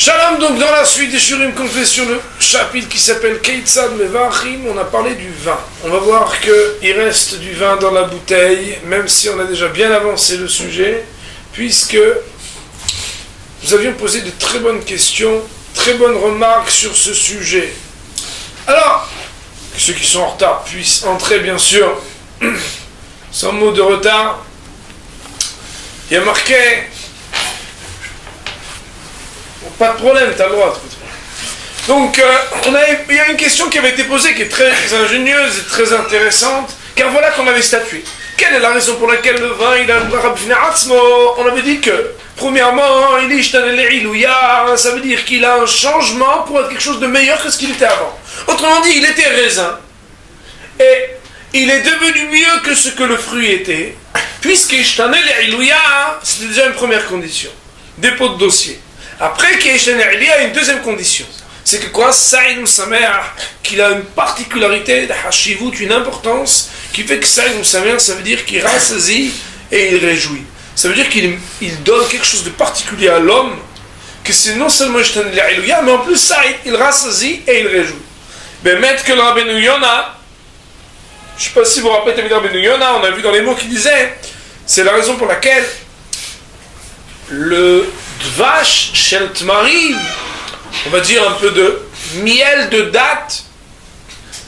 Shalom, donc dans la suite des Shurim, complet sur le chapitre qui s'appelle Keitzad Mevachim, on a parlé du vin. On va voir qu'il reste du vin dans la bouteille, même si on a déjà bien avancé le sujet, puisque nous avions posé de très bonnes questions, très bonnes remarques sur ce sujet. Alors, que ceux qui sont en retard puissent entrer, bien sûr, sans mot de retard. Il y a marqué... Pas de problème, tu as le droit. Donc, il y a une question qui avait été posée qui est très ingénieuse et très intéressante, car voilà qu'on avait statué. Quelle est la raison pour laquelle le vin, il a un rab fna'atzmo? On avait dit que, premièrement, il est ça veut dire qu'il a un changement pour être quelque chose de meilleur que ce qu'il était avant. Autrement dit, il était raisin, et il est devenu mieux que ce que le fruit était, puisque c'était déjà une première condition. Dépôt de dossier. Après, il y a une deuxième condition. C'est que quoi? Qu'il a une particularité, une importance, qui fait que ça veut dire qu'il rassasie et il réjouit. Ça veut dire qu'il donne quelque chose de particulier à l'homme, que c'est non seulement mais en plus ça, il rassasie et il réjouit. Mais mettre que le Rabbeinu Yonah, je ne sais pas si vous vous rappelez de Rabbeinu Yonah, on a vu dans les mots qu'il disait, c'est la raison pour laquelle le Dvash shel Tmarim, on va dire un peu de miel de date,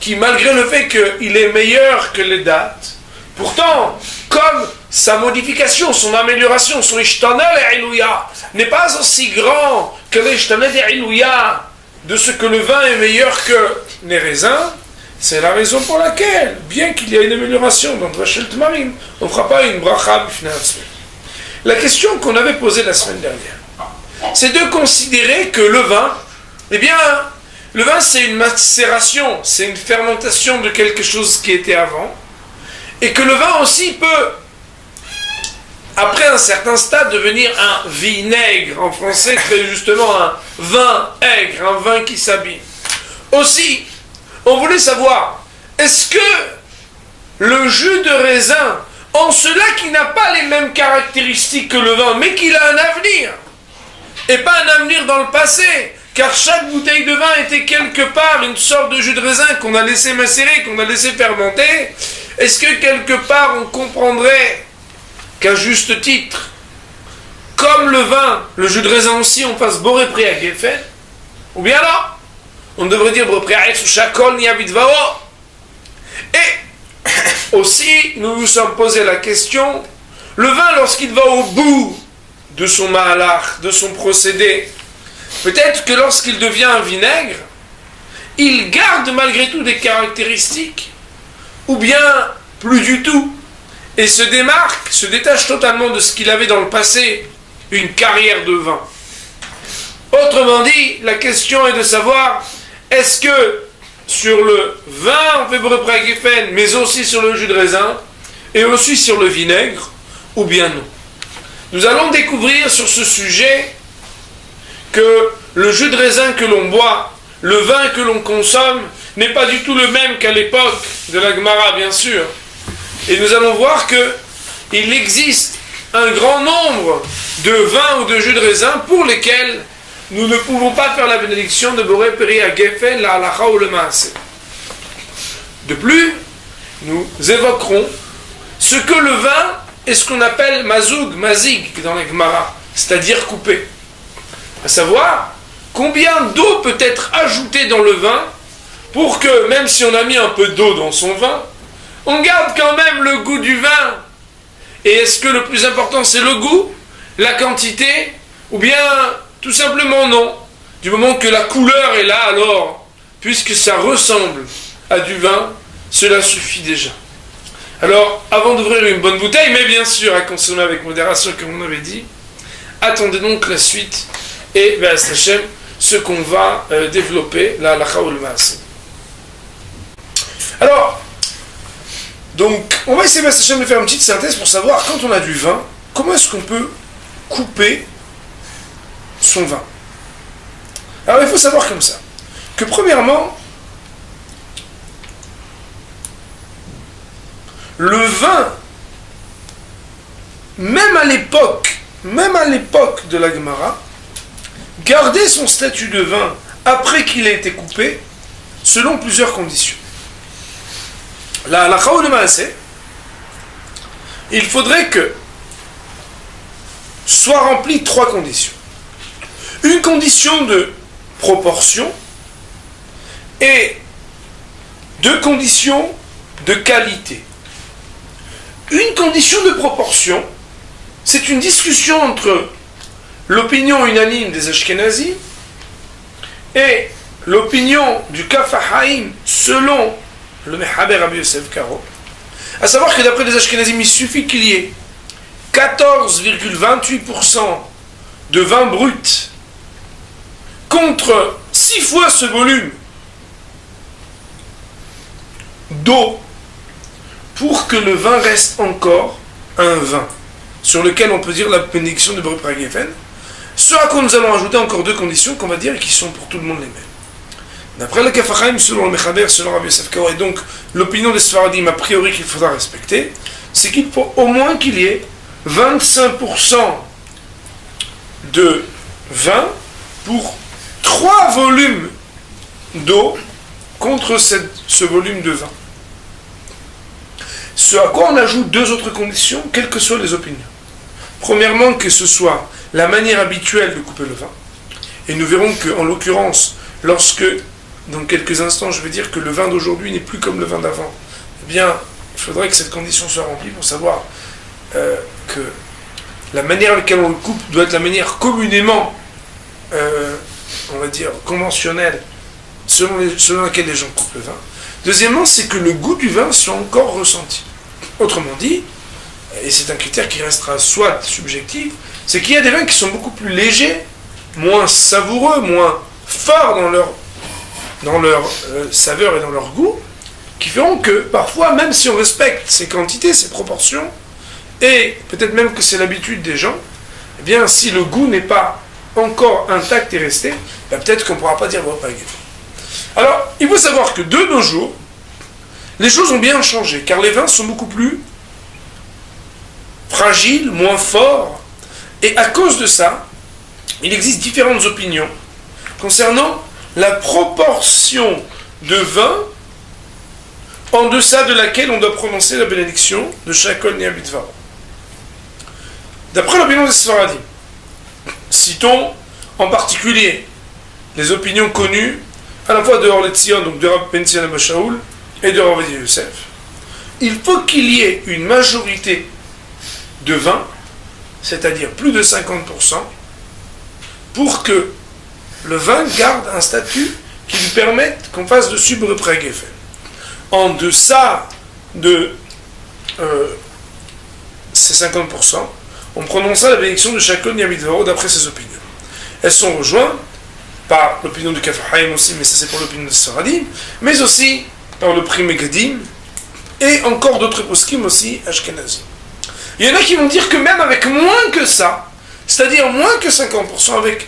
qui malgré le fait qu'il est meilleur que les dates, pourtant, comme sa modification, son amélioration, son ishtanel et ilouya n'est pas aussi grand que l'ishtanel et ilouya de ce que le vin est meilleur que les raisins, c'est la raison pour laquelle, bien qu'il y ait une amélioration dans Dvash shel Tmarim, on ne fera pas une bracha b'fnei atzmi. La question qu'on avait posée la semaine dernière, c'est de considérer que le vin, eh bien, le vin c'est une macération, c'est une fermentation de quelque chose qui était avant, et que le vin aussi peut, après un certain stade, devenir un vinaigre, en français très justement un vin aigre, un vin qui s'abîme. Aussi, on voulait savoir, est-ce que le jus de raisin, en cela qui n'a pas les mêmes caractéristiques que le vin, mais qu'il a un avenir, et pas un avenir dans le passé, car chaque bouteille de vin était quelque part une sorte de jus de raisin qu'on a laissé macérer, qu'on a laissé fermenter. Est-ce que quelque part on comprendrait qu'à juste titre, comme le vin, le jus de raisin aussi, on fasse boré pré à Geffen, ou bien là, on devrait dire boré pré à Etz ou Shakol ni Abitvao. Et aussi, nous nous sommes posé la question, le vin, lorsqu'il va au bout de son mahalach, de son procédé, peut-être que lorsqu'il devient un vinaigre, il garde malgré tout des caractéristiques, ou bien plus du tout, et se démarque, se détache totalement de ce qu'il avait dans le passé, une carrière de vin. Autrement dit, la question est de savoir, est-ce que sur le vin, on fait boré à Geffen, mais aussi sur le jus de raisin, et aussi sur le vinaigre, ou bien non. Nous allons découvrir sur ce sujet que le jus de raisin que l'on boit, le vin que l'on consomme, n'est pas du tout le même qu'à l'époque de la Gemara, bien sûr. Et nous allons voir qu'il existe un grand nombre de vins ou de jus de raisin pour lesquels nous ne pouvons pas faire la bénédiction de boré péri à Geffen, la halacha ou le maaseh. De plus, nous évoquerons ce que le vin est ce qu'on appelle mazig dans la Gemara, c'est-à-dire coupé. À savoir, combien d'eau peut être ajoutée dans le vin pour que, même si on a mis un peu d'eau dans son vin, on garde quand même le goût du vin. Et est-ce que le plus important c'est le goût, la quantité, ou bien tout simplement non? Du moment que la couleur est là, alors, puisque ça ressemble à du vin, cela suffit déjà. Alors, avant d'ouvrir une bonne bouteille, mais bien sûr à consommer avec modération comme on avait dit, attendez donc la suite et Be'ez Hashem, ce qu'on va développer, la halacha ou le maaseh. Alors, donc, on va essayer Be'ez Hashem de faire une petite synthèse pour savoir, quand on a du vin, comment est-ce qu'on peut couper son vin. Alors, il faut savoir comme ça, que premièrement, le vin, même à l'époque de la Gemara, garder son statut de vin après qu'il ait été coupé, selon plusieurs conditions. La halakha ou le maaseh, il faudrait que soient remplies 3 conditions. Une condition de proportion et 2 conditions de qualité. Une condition de proportion, c'est une discussion entre l'opinion unanime des Ashkenazim et l'opinion du Kaf HaHaim selon le Mechaber Rabbi Yosef Karo. À savoir que d'après les Ashkenazim, il suffit qu'il y ait 14,28% de vin brut contre 6 fois ce volume d'eau pour que le vin reste encore un vin sur lequel on peut dire la bénédiction de Boré Pragefen. Ce à quoi nous allons ajouter encore 2 conditions qu'on va dire et qui sont pour tout le monde les mêmes. D'après le Kaf HaHaim, selon le Mechaber, selon Rabbi Yosef Karo, et donc l'opinion des Sfaradim a priori qu'il faudra respecter, c'est qu'il faut au moins qu'il y ait 25% de vin pour 3 volumes d'eau contre ce volume de vin. Ce à quoi on ajoute 2 autres conditions, quelles que soient les opinions. Premièrement, que ce soit la manière habituelle de couper le vin. Et nous verrons qu'en l'occurrence, lorsque, dans quelques instants, je vais dire que le vin d'aujourd'hui n'est plus comme le vin d'avant, eh bien, il faudrait que cette condition soit remplie pour savoir que la manière à laquelle on le coupe doit être la manière communément, on va dire, conventionnelle, selon laquelle les gens coupent le vin. Deuxièmement, c'est que le goût du vin soit encore ressenti. Autrement dit, et c'est un critère qui restera soit subjectif, c'est qu'il y a des vins qui sont beaucoup plus légers, moins savoureux, moins forts dans leur saveur et dans leur goût, qui feront que parfois, même si on respecte ces quantités, ces proportions, et peut-être même que c'est l'habitude des gens, eh bien si le goût n'est pas encore intact et resté, ben peut-être qu'on ne pourra pas dire bon, pas grave. Alors, il faut savoir que de nos jours, les choses ont bien changé, car les vins sont beaucoup plus fragiles, moins forts, et à cause de ça, il existe différentes opinions concernant la proportion de vin en deçà de laquelle on doit prononcer la bénédiction de Shakol Nia Bidvaro. D'après l'opinion des Sfaradim, citons en particulier les opinions connues à la fois de Or Letzion, donc de Rav Ben Zion Abba Shaul, et de Rav Ovadia Yosef, il faut qu'il y ait une majorité de vin, c'est-à-dire plus de 50%, pour que le vin garde un statut qui lui permette qu'on fasse dessus Boré Pragefen. En deçà de ces 50%, on prononça la bénédiction de Shakol Nia Bidvaro d'après ses opinions. Elles sont rejointes par l'opinion du Kaf HaHaim aussi, mais ça c'est pour l'opinion de Sfaradim, mais aussi par le Pri Megadim, et encore d'autres poskim aussi, Ashkenazim. Il y en a qui vont dire que même avec moins que ça, c'est-à-dire moins que 50%, avec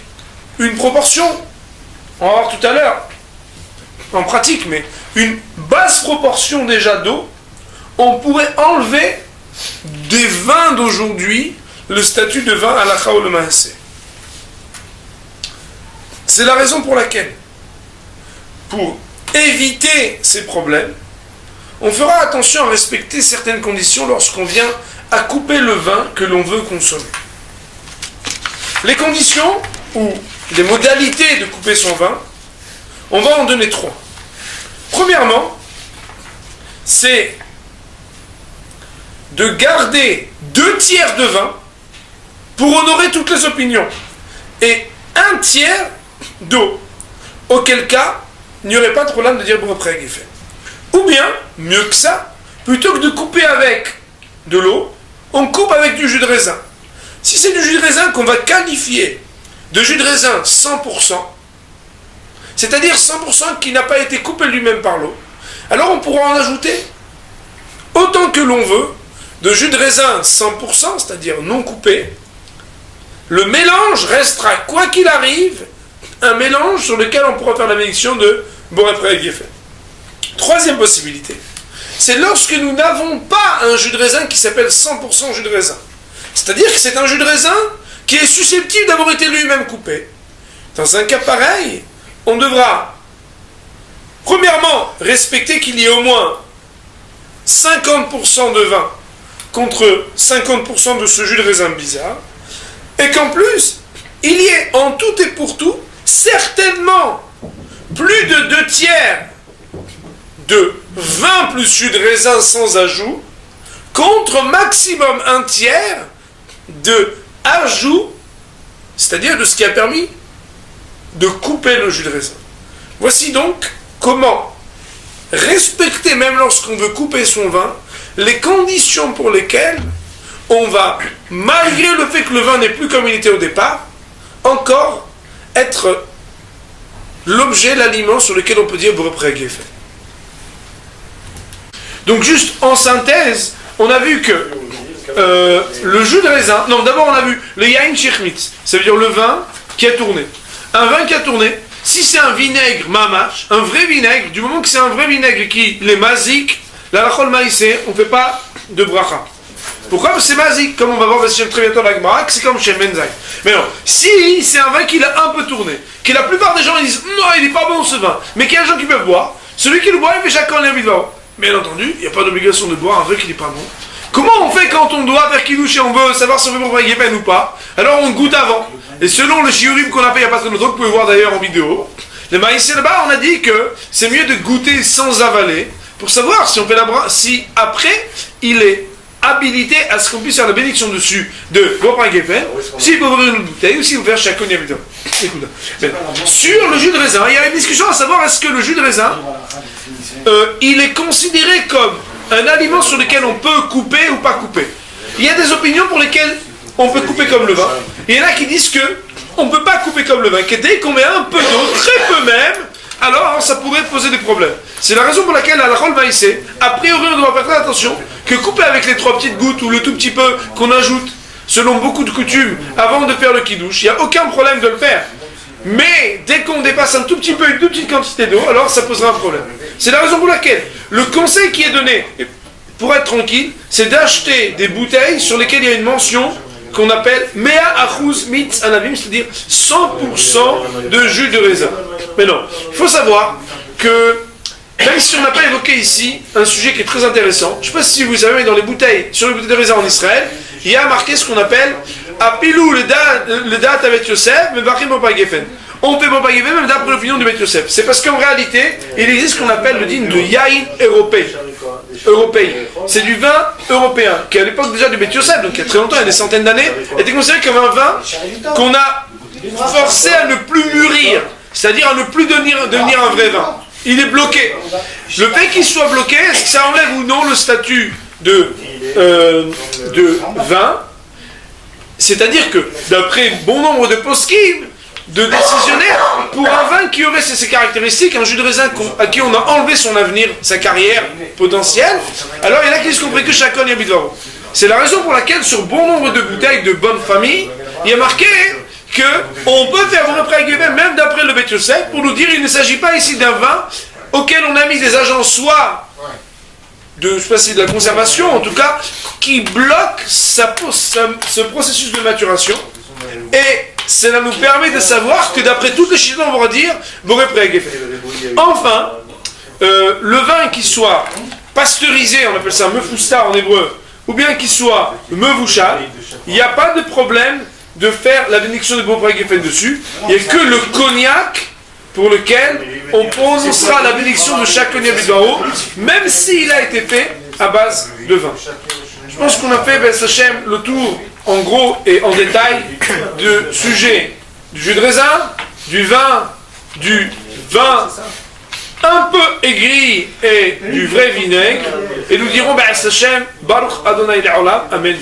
une proportion, on va voir tout à l'heure, en pratique, mais une basse proportion déjà d'eau, on pourrait enlever des vins d'aujourd'hui le statut de vin halakha ou le maaseh. C'est la raison pour laquelle, pour éviter ces problèmes, on fera attention à respecter certaines conditions lorsqu'on vient à couper le vin que l'on veut consommer. Les conditions ou les modalités de couper son vin, on va en donner 3. Premièrement, c'est de garder 2 tiers de vin pour honorer toutes les opinions et 1 tiers d'eau, auquel cas il n'y aurait pas de problème de dire Boré Pragefen. Ou bien, mieux que ça, plutôt que de couper avec de l'eau, on coupe avec du jus de raisin. Si c'est du jus de raisin qu'on va qualifier de jus de raisin 100%, c'est-à-dire 100% qui n'a pas été coupé lui-même par l'eau, alors on pourra en ajouter autant que l'on veut de jus de raisin 100%, c'est-à-dire non coupé. Le mélange restera, quoi qu'il arrive, un mélange sur lequel on pourra faire la bénédiction de Boré Pragefen. Troisième possibilité, c'est lorsque nous n'avons pas un jus de raisin qui s'appelle 100% jus de raisin. C'est-à-dire que c'est un jus de raisin qui est susceptible d'avoir été lui-même coupé. Dans un cas pareil, on devra, premièrement, respecter qu'il y ait au moins 50% de vin contre 50% de ce jus de raisin bizarre, et qu'en plus, il y ait en tout et pour tout, certainement, plus de 2/3 de vin plus jus de raisin sans ajout, contre maximum 1/3 de ajout, c'est-à-dire de ce qui a permis de couper le jus de raisin. Voici donc comment respecter, même lorsqu'on veut couper son vin, les conditions pour lesquelles on va, malgré le fait que le vin n'est plus comme il était au départ, encore être l'objet, l'aliment sur lequel on peut dire Boré Geffen. Donc juste en synthèse, on a vu que le jus de raisin, non d'abord on a vu le Yain Shechmitz, ça veut dire le vin qui a tourné. Un vin qui a tourné, si c'est un vinaigre mamash, un vrai vinaigre, du moment que c'est un vrai vinaigre qui est mazik, la lachol maïsé, on ne fait pas de bracha. Pourquoi? Parce que c'est mazik, comme on va voir très bientôt la Gemara, que c'est comme chez Menzaï. Mais non, si c'est un vin qui a un peu tourné, que la plupart des gens ils disent non, il n'est pas bon ce vin, mais qu'il y a des gens qui peuvent boire, celui qui le boit, il fait chacun les vidéos. Bien entendu, il n'y a pas d'obligation de boire un vin qui n'est pas bon. Comment on fait quand on doit faire kidouche et on veut savoir si on veut pour Geffen ou pas? Alors on goûte avant. Et selon le shiurim qu'on a fait il n'y a pas très longtemps, que vous pouvez voir d'ailleurs en vidéo, le maïs là-bas, on a dit que c'est mieux de goûter sans avaler pour savoir si on fait si après il est habilité à ce qu'on puisse faire la bénédiction dessus de Boré Geffen, s'il peut ouvrir une bouteille ou s'il veut faire chacun évidemment. Écoute, sur le jus de raisin, il y a une discussion à savoir est-ce que le jus de raisin il est considéré comme un aliment sur lequel on peut couper ou pas couper. Il y a des opinions pour lesquelles on peut couper comme le vin. Il y en a qui disent que on ne peut pas couper comme le vin, que dès qu'on met un peu d'eau, très peu même, alors ça pourrait poser des problèmes. C'est la raison pour laquelle la lachol maïsé, a priori on doit faire très attention, que couper avec les 3 petites gouttes ou le tout petit peu qu'on ajoute, selon beaucoup de coutumes, avant de faire le kidouche, il n'y a aucun problème de le faire. Mais dès qu'on dépasse un tout petit peu, une toute petite quantité d'eau, alors ça posera un problème. C'est la raison pour laquelle le conseil qui est donné, pour être tranquille, c'est d'acheter des bouteilles sur lesquelles il y a une mention qu'on appelle Mea Achuz Mitz Anavim, c'est-à-dire 100% de jus de raisin. Mais non, il faut savoir que, même si on n'a pas évoqué ici un sujet qui est très intéressant, je ne sais pas si vous savez, mais dans les bouteilles, sur les bouteilles de raisin en Israël, il y a marqué ce qu'on appelle Apilou le dat avec Yosef, mais Bachim Boré Geffen. On fait Boré Geffen même d'après l'opinion du Bet Yosef. C'est parce qu'en réalité, il existe ce qu'on appelle le din de Yain européen. C'est du vin européen, qui à l'époque déjà du Bet Yosef, donc il y a très longtemps, il y a des centaines d'années, était considéré comme un vin qu'on a forcé à ne plus mûrir, c'est-à-dire à ne plus devenir un vrai vin. Il est bloqué. Le fait qu'il soit bloqué, est-ce que ça enlève ou non le statut de vin? C'est-à-dire que, d'après bon nombre de poskim, de décisionnaires, pour un vin qui aurait ces caractéristiques, un jus de raisin à qui on a enlevé son avenir, sa carrière potentielle, alors il y en a qui se comprennent que chacun y habite. C'est la raison pour laquelle, sur bon nombre de bouteilles de bonne famille, il y a marqué qu'on peut faire Boré Geffen même d'après le Bet Yosef, pour nous dire qu'il ne s'agit pas ici d'un vin auquel on a mis des agents soit je ne sais pas si de la conservation, en tout cas, qui bloque ce processus de maturation. Et cela nous permet de savoir que d'après toutes les chiffres, on va dire Boré Geffen. Enfin, le vin qui soit pasteurisé, on appelle ça mefousta en hébreu, ou bien qu'il soit mevouchal, il n'y a pas de problème de faire la bénédiction de Boré Geffen dessus. Il n'y a que le cognac pour lequel on prononcera la bénédiction de chaque cognac bidbaro, même s'il a été fait à base de vin. Je pense qu'on a fait, B'ez Hashem, le tour en gros et en détail de sujet du jus de raisin, du vin un peu aigri et du vrai vinaigre, et nous dirons B'ez Hashem, Baruch Adonai Le'olam, Amen.